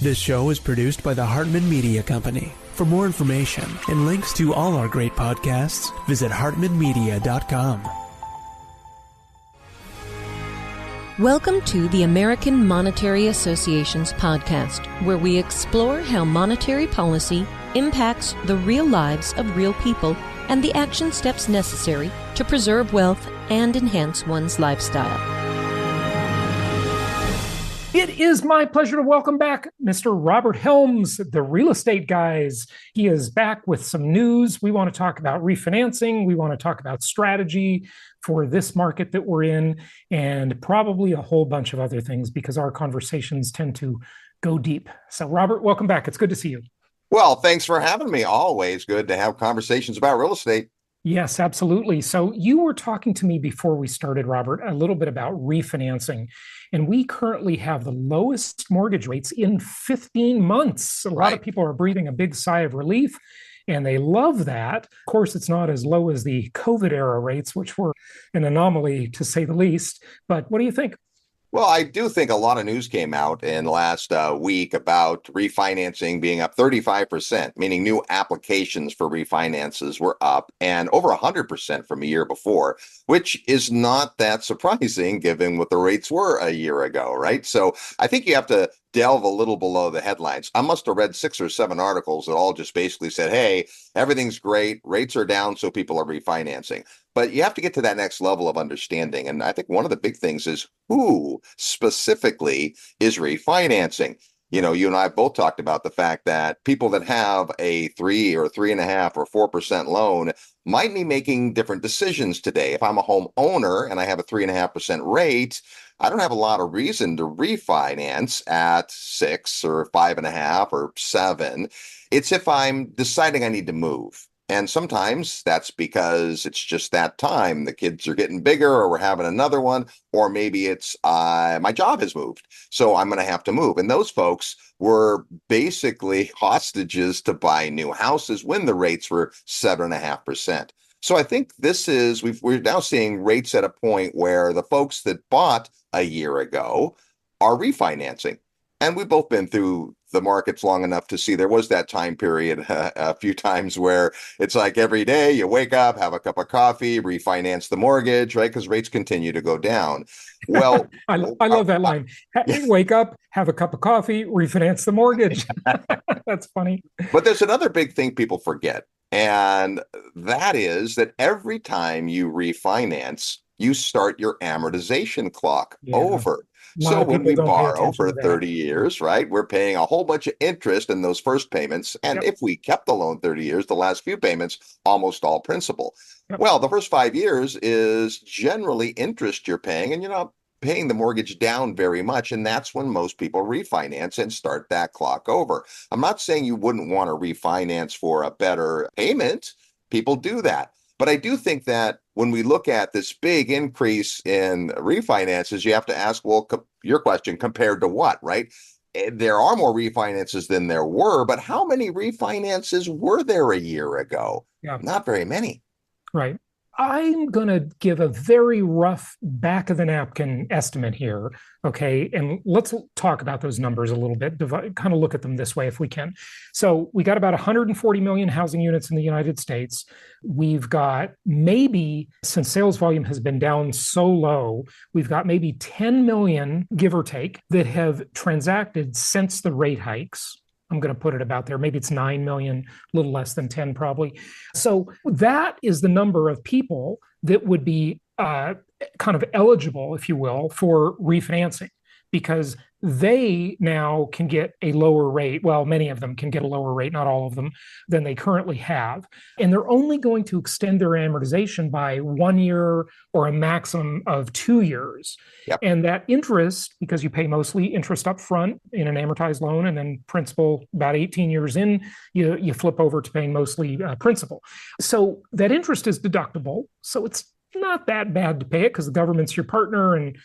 This show is produced by the Hartman Media Company. For more information and links to all our great podcasts, visit hartmanmedia.com. Welcome to the American Monetary Association's podcast, where we explore how monetary policy impacts the real lives of real people and the action steps necessary to preserve wealth and enhance one's lifestyle. It is my pleasure to welcome back Mr. Robert Helms, the real estate guys. He is back with some news. We want to talk about refinancing. We want to talk about strategy for this market that we're in, and probably a whole bunch of other things because our conversations tend to go deep. So, Robert, welcome back. It's good to see you. Well, thanks for having me. Always good to have conversations about real estate. Yes, absolutely. So you were talking to me before we started, Robert, a little bit about refinancing. And we currently have the lowest mortgage rates in 15 months. A lot of people are breathing a big sigh of relief, and they love that. Of course, it's not as low as the COVID era rates, which were an anomaly to say the least. But what do you think? Well, I do think a lot of news came out in the last week about refinancing being up 35%, meaning new applications for refinances were up and over 100% from a year before, which is not that surprising given what the rates were a year ago, right? So I think you have to delve a little below the headlines. I must have read 6 or 7 articles that all just basically said, hey, everything's great, rates are down, so people are refinancing. But you have to get to that next level of understanding. And I think one of the big things is who specifically is refinancing. You know, you and I both talked about the fact that people that have a 3 or 3.5 or 4% loan might be making different decisions today. If I'm a home owner and I have a 3.5% rate, I don't have a lot of reason to refinance at 6 or 5.5 or 7. It's if I'm deciding I need to move. And sometimes that's because it's just that time. The kids are getting bigger, or we're having another one, or maybe it's my job has moved, so I'm going to have to move. And those folks were basically hostages to buy new houses when the rates were 7.5%. So I think we're now seeing rates at a point where the folks that bought a year ago are refinancing. And we've both been through the markets long enough to see there was that time period a few times where it's like every day you wake up, have a cup of coffee, refinance the mortgage, right? Because rates continue to go down. Well, I love that line. Wake up, have a cup of coffee, refinance the mortgage. That's funny. But there's another big thing people forget. And that is that every time you refinance, you start your amortization clock over. So when we borrow for 30 years, right, we're paying a whole bunch of interest in those first payments. And if we kept the loan 30 years, the last few payments, almost all principal. Well, the first 5 years is generally interest you're paying, and you're not paying the mortgage down very much. And that's when most people refinance and start that clock over. I'm not saying you wouldn't want to refinance for a better payment. People do that. But I do think that when we look at this big increase in refinances, you have to ask, well, your question, compared to what, right? There are more refinances than there were, but how many refinances were there a year ago? Not very many. Right. I'm going to give a very rough back of the napkin estimate here. Okay. And let's talk about those numbers a little bit, kind of look at them this way if we can. So we got about 140 million housing units in the United States. We've got maybe, since sales volume has been down so low, we've got maybe 10 million, give or take, that have transacted since the rate hikes. I'm going to put it about there. Maybe it's 9 million, a little less than 10 probably. So that is the number of people that would be kind of eligible, if you will, for refinancing, because they now can get a lower rate. Well, many of them can get a lower rate, not all of them, than they currently have. And they're only going to extend their amortization by 1 year or a maximum of 2 years. And that interest, because you pay mostly interest up front in an amortized loan, and then principal about 18 years in, you flip over to paying mostly principal. So that interest is deductible. So it's not that bad to pay it because the government's your partner, and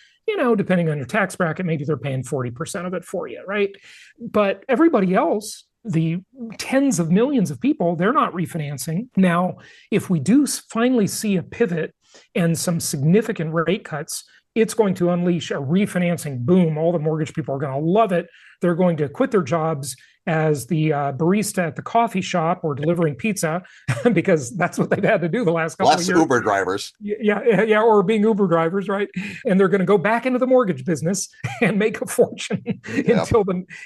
depending on your tax bracket, maybe they're paying 40% of it for you, right? But everybody else, the tens of millions of people, they're not refinancing. Now, if we do finally see a pivot and some significant rate cuts, it's going to unleash a refinancing boom. All the mortgage people are going to love it. They're going to quit their jobs as the barista at the coffee shop or delivering pizza because that's what they've had to do the last couple of years. Less Uber drivers. Yeah, or being Uber drivers, right? And they're going to go back into the mortgage business and make a fortune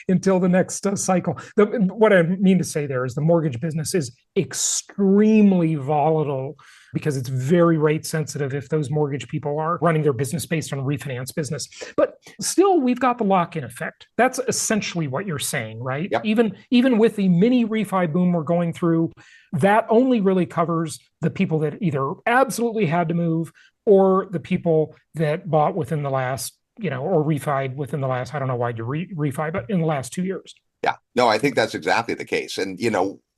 until the next cycle. What I mean to say there is the mortgage business is extremely volatile because it's very rate sensitive if those mortgage people are running their business based on refinance business. But still, we've got the lock-in effect. That's essentially what you're saying, right? Yep. Even with the mini refi boom we're going through, that only really covers the people that either absolutely had to move or the people that bought within the last, or refied within the last, I don't know why you refi, but in the last 2 years. Yeah, no, I think that's exactly the case. And,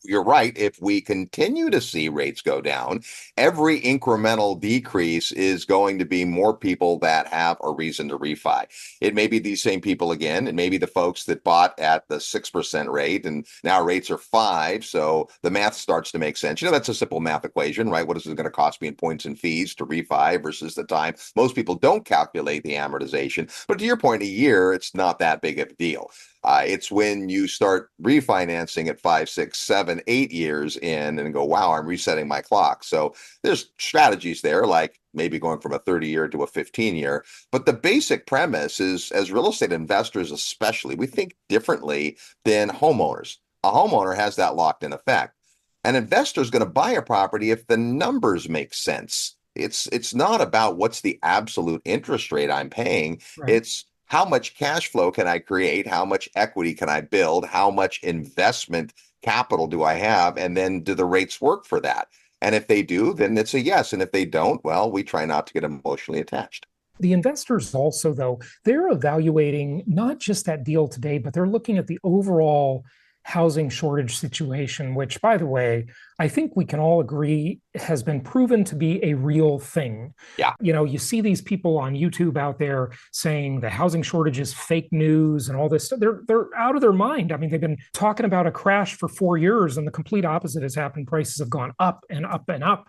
you're right. If we continue to see rates go down, every incremental decrease is going to be more people that have a reason to refi. It may be these same people again. It may be the folks that bought at the 6% rate and now rates are 5%. So the math starts to make sense. That's a simple math equation, right? What is it going to cost me in points and fees to refi versus the time? Most people don't calculate the amortization. But to your point, a year, it's not that big of a deal. It's when you start refinancing at 5, 6, 7, 8 years in and go, wow, I'm resetting my clock. So there's strategies there, like maybe going from a 30-year to a 15-year. But the basic premise is, as real estate investors especially, we think differently than homeowners. A homeowner has that locked-in effect. An investor is going to buy a property if the numbers make sense. It's not about what's the absolute interest rate I'm paying. Right. It's how much cash flow can I create? How much equity can I build? How much investment capital do I have? And then do the rates work for that? And if they do, then it's a yes. And if they don't, well, we try not to get emotionally attached. The investors also, though, they're evaluating not just that deal today, but they're looking at the overall housing shortage situation, which, by the way, I think we can all agree has been proven to be a real thing. Yeah. You see these people on YouTube out there saying the housing shortage is fake news and all this stuff. They're out of their mind. I mean, they've been talking about a crash for 4 years and the complete opposite has happened. Prices have gone up and up and up.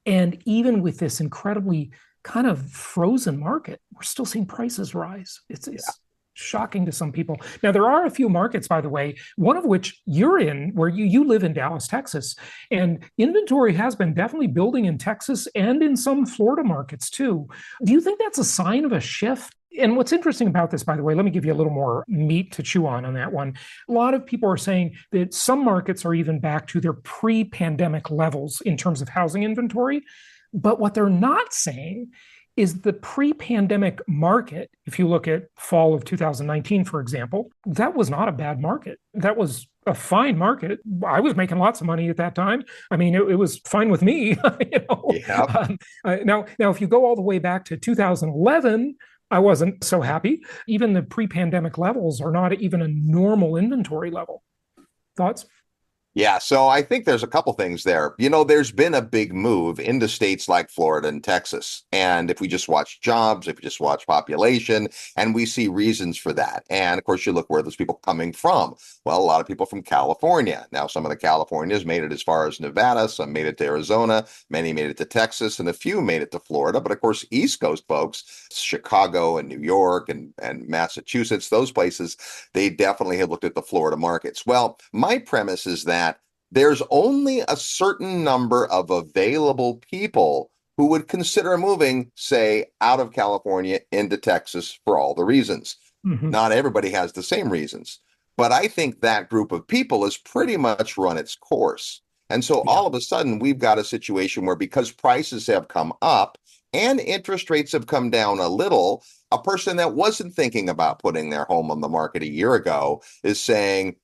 And even with this incredibly kind of frozen market, we're still seeing prices rise. It's shocking to some people. Now, there are a few markets, by the way, one of which you're in, where you live in Dallas, Texas, and inventory has been definitely building in Texas and in some Florida markets too. Do you think that's a sign of a shift? And what's interesting about this, by the way, let me give you a little more meat to chew on that one. A lot of people are saying that some markets are even back to their pre-pandemic levels in terms of housing inventory. But what they're not saying is the pre-pandemic market, if you look at fall of 2019, for example, that was not a bad market. That was a fine market. I was making lots of money at that time. I mean, it was fine with me. Yeah. Now, if you go all the way back to 2011, I wasn't so happy. Even the pre-pandemic levels are not even a normal inventory level. Thoughts? Yeah, so I think there's a couple things there. There's been a big move into states like Florida and Texas. And if we just watch jobs, if we just watch population, and we see reasons for that. And of course, you look where those people coming from. Well, a lot of people from California. Now, some of the Californias made it as far as Nevada, some made it to Arizona, many made it to Texas, and a few made it to Florida. But of course, East Coast folks, Chicago and New York and Massachusetts, those places, they definitely have looked at the Florida markets. Well, my premise is that there's only a certain number of available people who would consider moving, say, out of California into Texas for all the reasons. Mm-hmm. Not everybody has the same reasons. But I think that group of people has pretty much run its course. And so all of a sudden, we've got a situation where because prices have come up and interest rates have come down a little, a person that wasn't thinking about putting their home on the market a year ago is saying,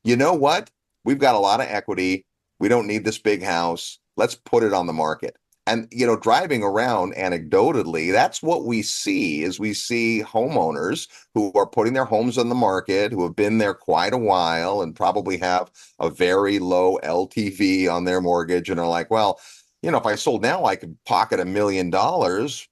you know what? We've got a lot of equity. We don't need this big house. Let's put it on the market. And, driving around anecdotally, that's what we see is we see homeowners who are putting their homes on the market, who have been there quite a while and probably have a very low LTV on their mortgage and are like, well, if I sold now, I could pocket $1 million.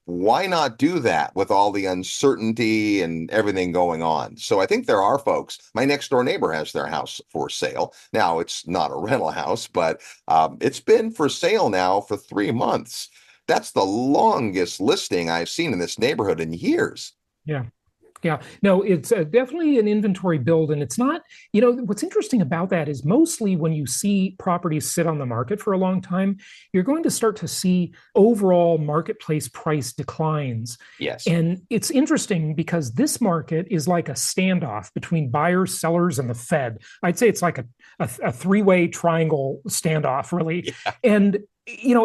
Why not do that with all the uncertainty and everything going on? So I think there are folks. My next door neighbor has their house for sale. Now, it's not a rental house, but it's been for sale now for 3 months. That's the longest listing I've seen in this neighborhood in years. Yeah. Yeah, no, it's definitely an inventory build. And it's not, what's interesting about that is mostly when you see properties sit on the market for a long time, you're going to start to see overall marketplace price declines. Yes. And it's interesting because this market is like a standoff between buyers, sellers, and the Fed. I'd say it's like a three-way triangle standoff, really. Yeah. And,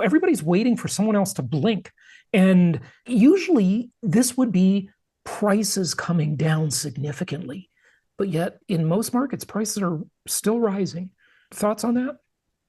everybody's waiting for someone else to blink. And usually this would be prices coming down significantly. But yet, in most markets, prices are still rising. Thoughts on that?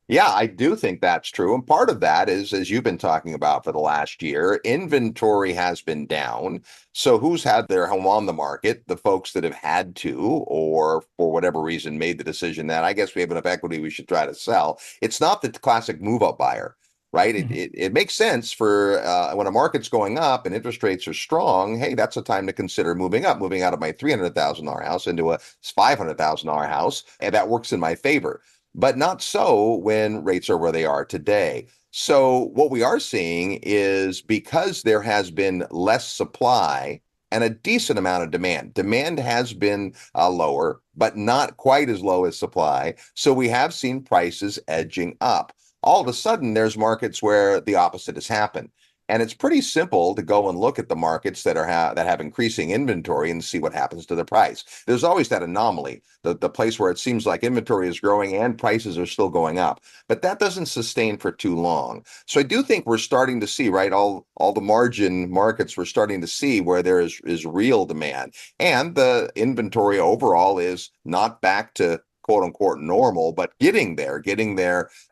Yeah, I do think that's true. And part of that is, as you've been talking about for the last year, inventory has been down. So who's had their home on the market? The folks that have had to, or for whatever reason, made the decision that I guess we have enough equity, we should try to sell. It's not the classic move-up buyer. Right. It makes sense for when a market's going up and interest rates are strong. Hey, that's a time to consider moving up, moving out of my $300,000 house into a $500,000 house. And that works in my favor. But not so when rates are where they are today. So what we are seeing is because there has been less supply and a decent amount of demand. Demand has been lower, but not quite as low as supply. So we have seen prices edging up. All of a sudden, there's markets where the opposite has happened. And it's pretty simple to go and look at the markets that have increasing inventory and see what happens to the price. There's always that anomaly, the place where it seems like inventory is growing and prices are still going up. But that doesn't sustain for too long. So I do think we're starting to see, right, all the margin markets, we're starting to see where there is real demand. And the inventory overall is not back to quote unquote normal, but getting there,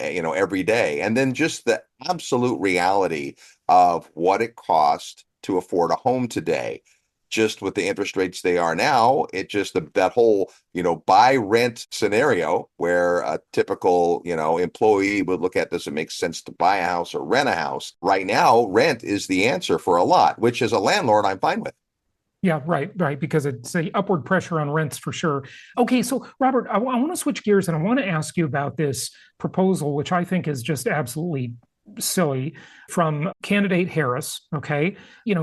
every day. And then just the absolute reality of what it costs to afford a home today. Just with the interest rates they are now, it just that whole, buy rent scenario where a typical, employee would look at, does it make sense to buy a house or rent a house? Right now, rent is the answer for a lot, which as a landlord, I'm fine with. Yeah, right, because it's a upward pressure on rents for sure. Okay, so Robert, I want to switch gears and I want to ask you about this proposal, which I think is just absolutely silly, from candidate Harris. Okay,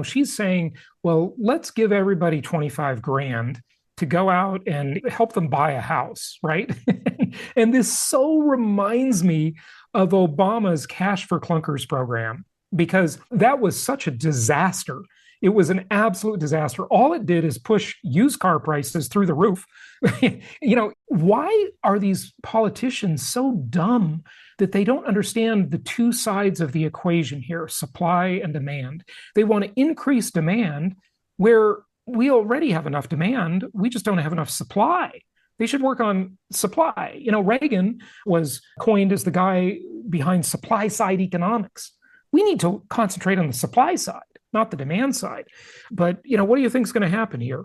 she's saying, well, let's give everybody 25 grand to go out and help them buy a house, right? And this so reminds me of Obama's Cash for Clunkers program, because that was such a disaster. It was an absolute disaster. All it did is push used car prices through the roof. Why are these politicians so dumb that they don't understand the two sides of the equation here, supply and demand? They want to increase demand where we already have enough demand. We just don't have enough supply. They should work on supply. Reagan was coined as the guy behind supply side economics. We need to concentrate on the supply side, not the demand side. But, what do you think is going to happen here?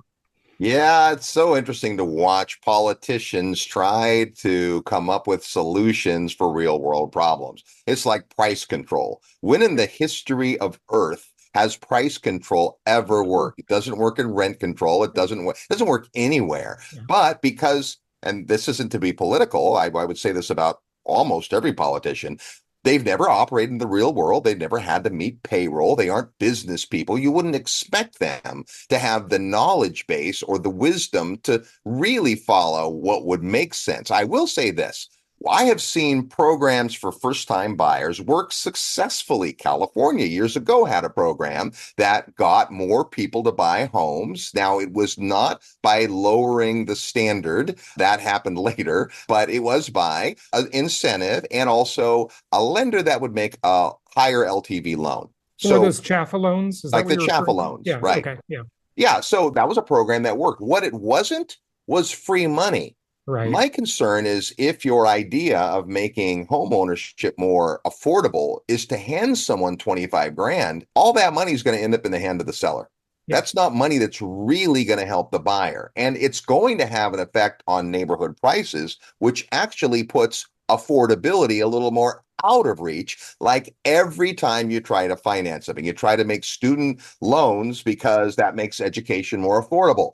Yeah, it's so interesting to watch politicians try to come up with solutions for real world problems. It's like price control. When in the history of Earth has price control ever worked? It doesn't work in rent control. It doesn't work anywhere. Yeah. But because, and this isn't to be political, I would say this about almost every politician, they've never operated in the real world. They've never had to meet payroll. They aren't business people. You wouldn't expect them to have the knowledge base or the wisdom to really follow what would make sense. I will say this. I have seen programs for first-time buyers work successfully. California years ago had a program that got more people to buy homes. Now, it was not by lowering the standard. That happened later, but it was by an incentive and also a lender that would make a higher LTV loan. So those Chaffa loans? Is like the Chaffa loans, yeah, right? Okay, yeah. Yeah, so that was a program that worked. What it wasn't was free money. Right. My concern is if your idea of making home ownership more affordable is to hand someone 25 grand, all that money is going to end up in the hand of the seller. Yeah. That's not money that's really going to help the buyer. And it's going to have an effect on neighborhood prices, which actually puts affordability a little more out of reach. Like every time you try to finance something, you try to make student loans because that makes education more affordable.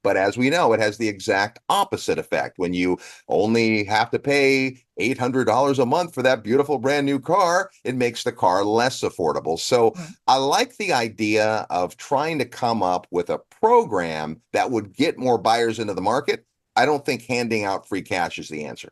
But as we know, it has the exact opposite effect. When you only have to pay $800 a month for that beautiful brand new car, it makes the car less affordable. So I like the idea of trying to come up with a program that would get more buyers into the market. I don't think handing out free cash is the answer.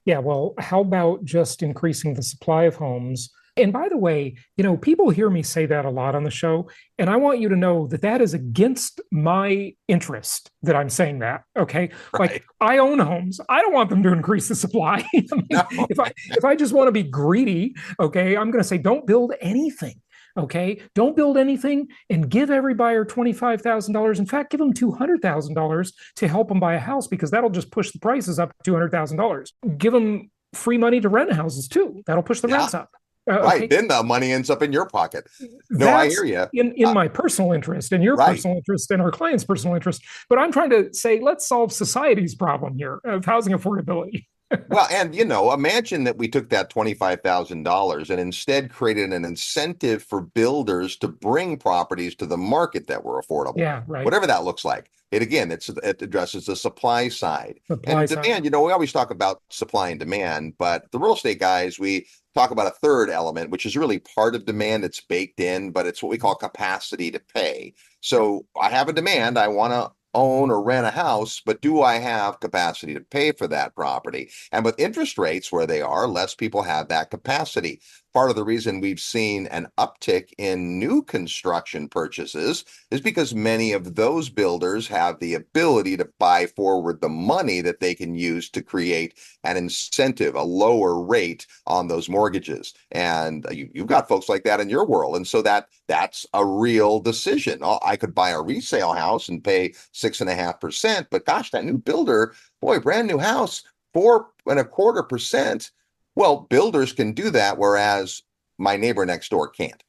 Yeah, well, how about just increasing the supply of homes? And by the way, people hear me say that a lot on the show, and I want you to know that that is against my interest that I'm saying that. Okay, Right. like I own homes, I don't want them to increase the supply. I mean, No. if I just want to be greedy, okay, I'm going to say don't build anything. Okay, don't build anything and give every buyer $25,000. In fact, give them $200,000 to help them buy a house because that'll just push the prices up $200,000. Give them free money to rent houses too. That'll push the rents up. Right. Okay. Then the money ends up in your pocket. No, I hear you. In my personal interest, in your Right. personal interest, and our client's personal interest. But I'm trying to say, let's solve society's problem here of housing affordability. Well, and imagine that we took that $25,000 and instead created an incentive for builders to bring properties to the market that were affordable. Yeah, right. Whatever that looks like. It addresses the supply side. Supply And side. demand, we always talk about supply and demand, but the real estate guys, we talk about a third element, which is really part of demand. It's baked in, but it's what we call capacity to pay. So I have a demand. I want to own or rent a house, but do I have capacity to pay for that property? And with interest rates where they are, less people have that capacity. Part of the reason we've seen an uptick in new construction purchases is because many of those builders have the ability to buy forward the money that they can use to create an incentive, a lower rate on those mortgages. And you've got folks like that in your world. And so that's a real decision. I could buy a resale house and pay 6.5%, but gosh, that new builder, boy, brand new house, 4.25%. Well, builders can do that, whereas my neighbor next door can't.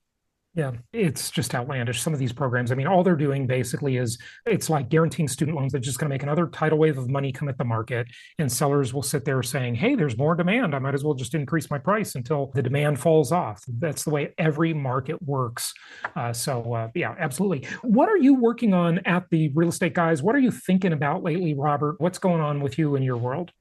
Yeah, it's just outlandish. Some of these programs, I mean, all they're doing basically is it's like guaranteeing student loans. They're just going to make another tidal wave of money come at the market. And sellers will sit there saying, hey, there's more demand. I might as well just increase my price until the demand falls off. That's the way every market works. Yeah, absolutely. What are you working on at the Real Estate Guys? What are you thinking about lately, Robert? What's going on with you in your world?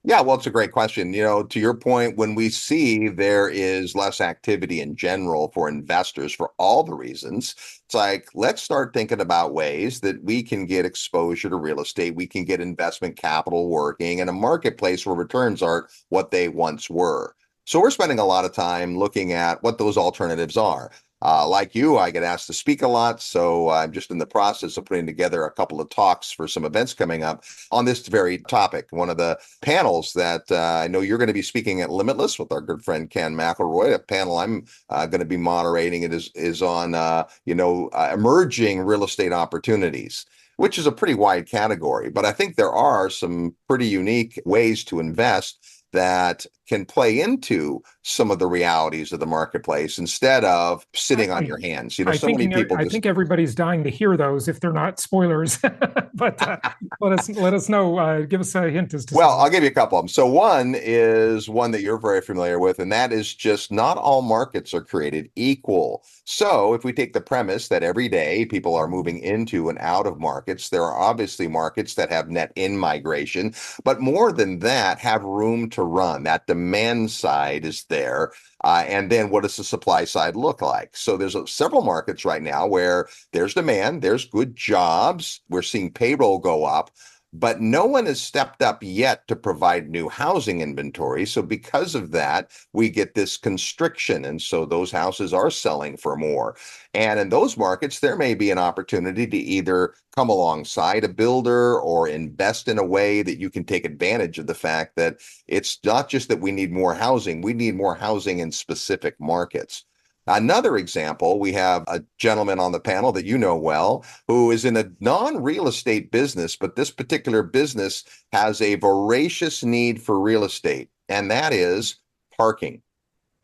Yeah, well, it's a great question. To your point, when we see there is less activity in general for investors for all the reasons, it's like, let's start thinking about ways that we can get exposure to real estate. We can get investment capital working in a marketplace where returns aren't what they once were. So we're spending a lot of time looking at what those alternatives are. Like you, I get asked to speak a lot, so I'm just in the process of putting together a couple of talks for some events coming up on this very topic. One of the panels that I know you're going to be speaking at Limitless with our good friend Ken McElroy. A panel I'm going to be moderating it is on emerging real estate opportunities, which is a pretty wide category. But I think there are some pretty unique ways to invest that can play into some of the realities of the marketplace instead of sitting on your hands. So many people. I think everybody's dying to hear those if they're not spoilers. But let us know. Give us a hint as to. Well, I'll give you a couple of them. So one is one that you're very familiar with, and that is just not all markets are created equal. So if we take the premise that every day people are moving into and out of markets, there are obviously markets that have net in migration, but more than that, have room to run. That demand side is there. And then what does the supply side look like? So there's several markets right now where there's demand, there's good jobs, we're seeing payroll go up, but no one has stepped up yet to provide new housing inventory. So because of that, we get this constriction. And so those houses are selling for more. And in those markets, there may be an opportunity to either come alongside a builder or invest in a way that you can take advantage of the fact that it's not just that we need more housing, we need more housing in specific markets. Another example, we have a gentleman on the panel that you know well, who is in a non-real estate business, but this particular business has a voracious need for real estate, and that is parking.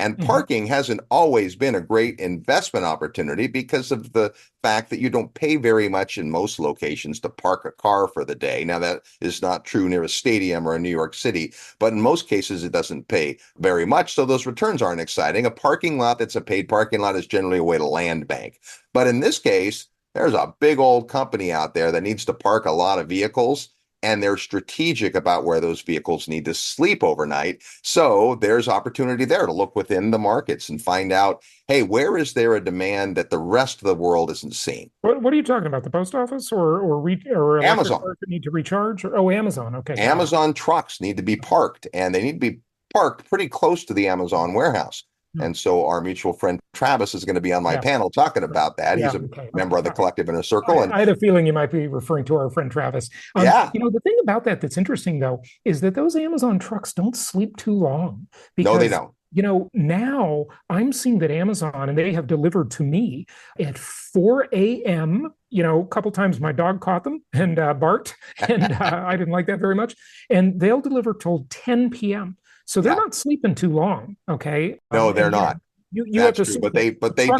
And parking hasn't always been a great investment opportunity because of the fact that you don't pay very much in most locations to park a car for the day. Now, that is not true near a stadium or in New York City, but in most cases, it doesn't pay very much. So those returns aren't exciting. A parking lot that's a paid parking lot is generally a way to land bank. But in this case, There's a big old company out there that needs to park a lot of vehicles, and they're strategic about where those vehicles need to sleep overnight. So there's opportunity there to look within the markets and find out, hey, where is there a demand that the rest of the world isn't seeing? What are you talking about? The post office or electric Amazon. cars that need to recharge? Oh, Amazon. Okay, got it. Amazon trucks need to be parked, and they need to be parked pretty close to the Amazon warehouse. Hmm. And so our mutual friend Travis is going to be on my Yeah. panel talking about that. Yeah. He's a Okay. member Okay. of the All right. collective inner circle. And I had a feeling you might be referring to our friend Travis. yeah, The thing about that that's interesting, though, is that those Amazon trucks don't sleep too long no, they because, don't. now I'm seeing that Amazon, and they have delivered to me at 4 a.m. A couple times my dog caught them and barked, and I didn't like that very much. And they'll deliver till 10 p.m. So they're Yeah, not sleeping too long. Okay. no, they're And not. you have That's to true. assume But that they the truck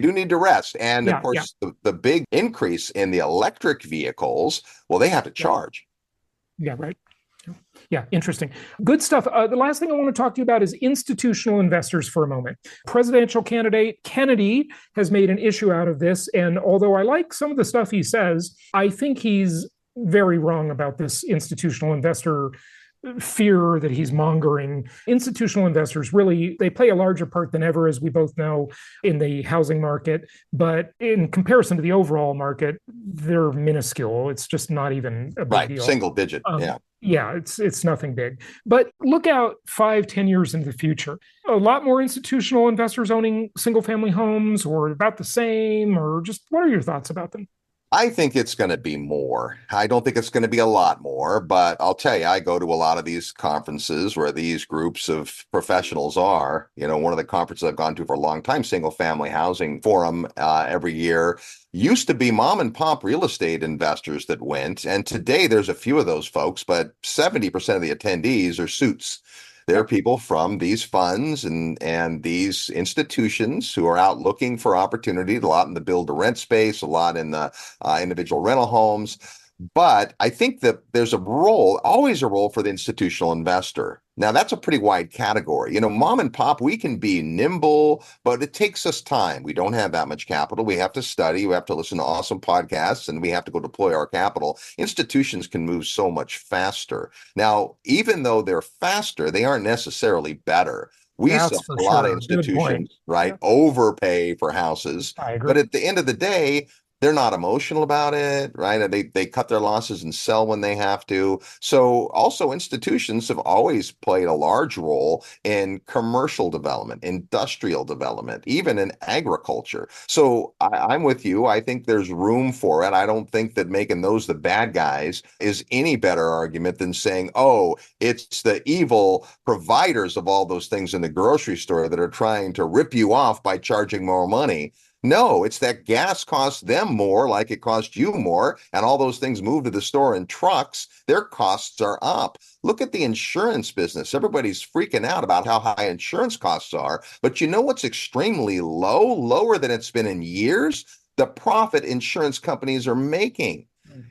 do need to rest. And of yeah, yeah, course, the big increase in the electric vehicles, well, they have to yeah, charge. yeah, right. Yeah, interesting. Good stuff. The last thing I want to talk to you about is institutional investors for a moment. Presidential candidate Kennedy has made an issue out of this. And although I like some of the stuff he says, I think he's very wrong about this institutional investor fear that he's mongering. Institutional investors really, they play a larger part than ever, as we both know, in the housing market. But in comparison to the overall market, they're minuscule. It's just not even a big Right. deal. Single digit. Yeah. Yeah, it's nothing big. But look out 5, 10 years into the future. A lot more institutional investors owning single family homes, or about the same, or just what are your thoughts about them? I think it's going to be more. I don't think it's going to be a lot more, but I'll tell you, I go to a lot of these conferences where these groups of professionals are. One of the conferences I've gone to for a long time, Single Family Housing Forum, every year, used to be mom and pop real estate investors that went. And today there's a few of those folks, but 70% of the attendees are suits. There are Yep. people from these funds and these institutions who are out looking for opportunity, a lot in the build to rent space, a lot in the individual rental homes. But I think that there's always a role for the institutional investor. Now, that's a pretty wide category. Mom and pop, we can be nimble, but it takes us time. We don't have that much capital. We have to study, we have to listen to awesome podcasts, and we have to go deploy our capital. Institutions can move so much faster. Now, even though they're faster, they aren't necessarily better. We saw That's for a lot of sure. Good point. institutions, right, Yeah, overpay for houses. I But agree. at the end of the day, they're not emotional about it, right? They cut their losses and sell when they have to. So also institutions have always played a large role in commercial development, industrial development, even in agriculture. So I'm with you. I think there's room for it. I don't think that making those the bad guys is any better argument than saying, oh, it's the evil providers of all those things in the grocery store that are trying to rip you off by charging more money. No, it's that gas costs them more, like it cost you more, and all those things move to the store in trucks. Their costs are up. Look at the insurance business. Everybody's freaking out about how high insurance costs are. But you know what's extremely low, lower than it's been in years? The profit insurance companies are making.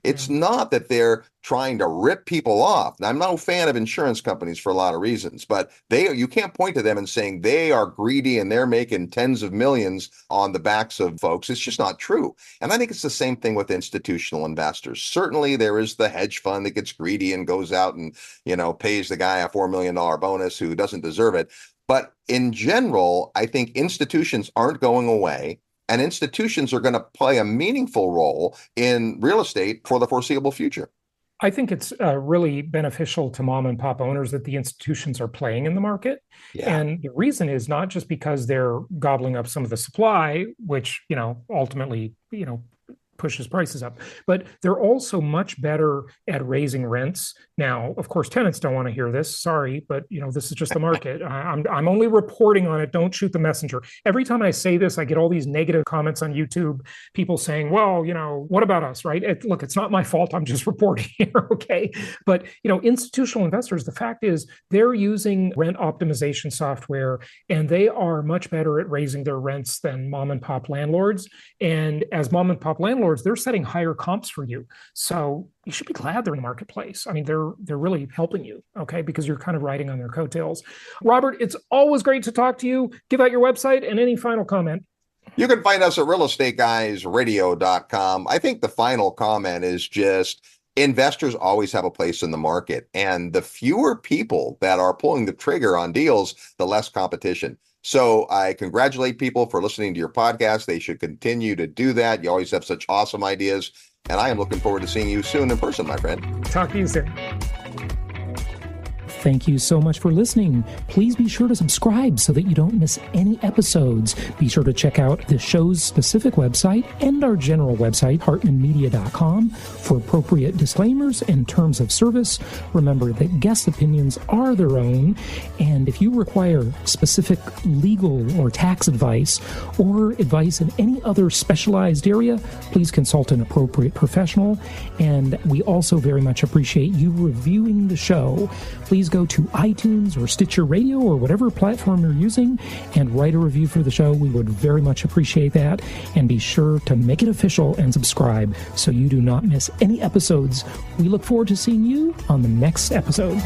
It's Mhm. not that they're trying to rip people off. Now, I'm no fan of insurance companies for a lot of reasons, but you can't point to them and saying they are greedy and they're making tens of millions on the backs of folks. It's just not true. And I think it's the same thing with institutional investors. Certainly there is the hedge fund that gets greedy and goes out and, pays the guy a $4 million bonus who doesn't deserve it. But in general, I think institutions aren't going away. And institutions are going to play a meaningful role in real estate for the foreseeable future. I think it's really beneficial to mom and pop owners that the institutions are playing in the market. Yeah. And the reason is not just because they're gobbling up some of the supply, which, ultimately, pushes prices up, but they're also much better at raising rents. Now, of course, tenants don't want to hear this. Sorry, but this is just the market. I'm only reporting on it. Don't shoot the messenger. Every time I say this, I get all these negative comments on YouTube. People saying, "Well, what about us?" Right? Look, it's not my fault. I'm just reporting here. Okay, but institutional investors. The fact is, they're using rent optimization software, and they are much better at raising their rents than mom and pop landlords. And as mom and pop landlords, they're setting higher comps for you. So you should be glad they're in the marketplace. I mean, they're really helping you, okay, because you're kind of riding on their coattails. Robert, it's always great to talk to you. Give out your website and any final comment. You can find us at realestateguysradio.com. I think the final comment is just investors always have a place in the market, and the fewer people that are pulling the trigger on deals, the less competition. So I congratulate people for listening to your podcast. They should continue to do that. You always have such awesome ideas, and I am looking forward to seeing you soon in person, my friend. Talk to you soon. Thank you so much for listening. Please be sure to subscribe so that you don't miss any episodes. Be sure to check out the show's specific website and our general website, hartmanmedia.com, for appropriate disclaimers and terms of service. Remember that guest opinions are their own, and if you require specific legal or tax advice or advice in any other specialized area, please consult an appropriate professional. And we also very much appreciate you reviewing the show. Please go to iTunes or Stitcher Radio or whatever platform you're using and write a review for the show. We would very much appreciate that. And be sure to make it official and subscribe so you do not miss any episodes. We look forward to seeing you on the next episode.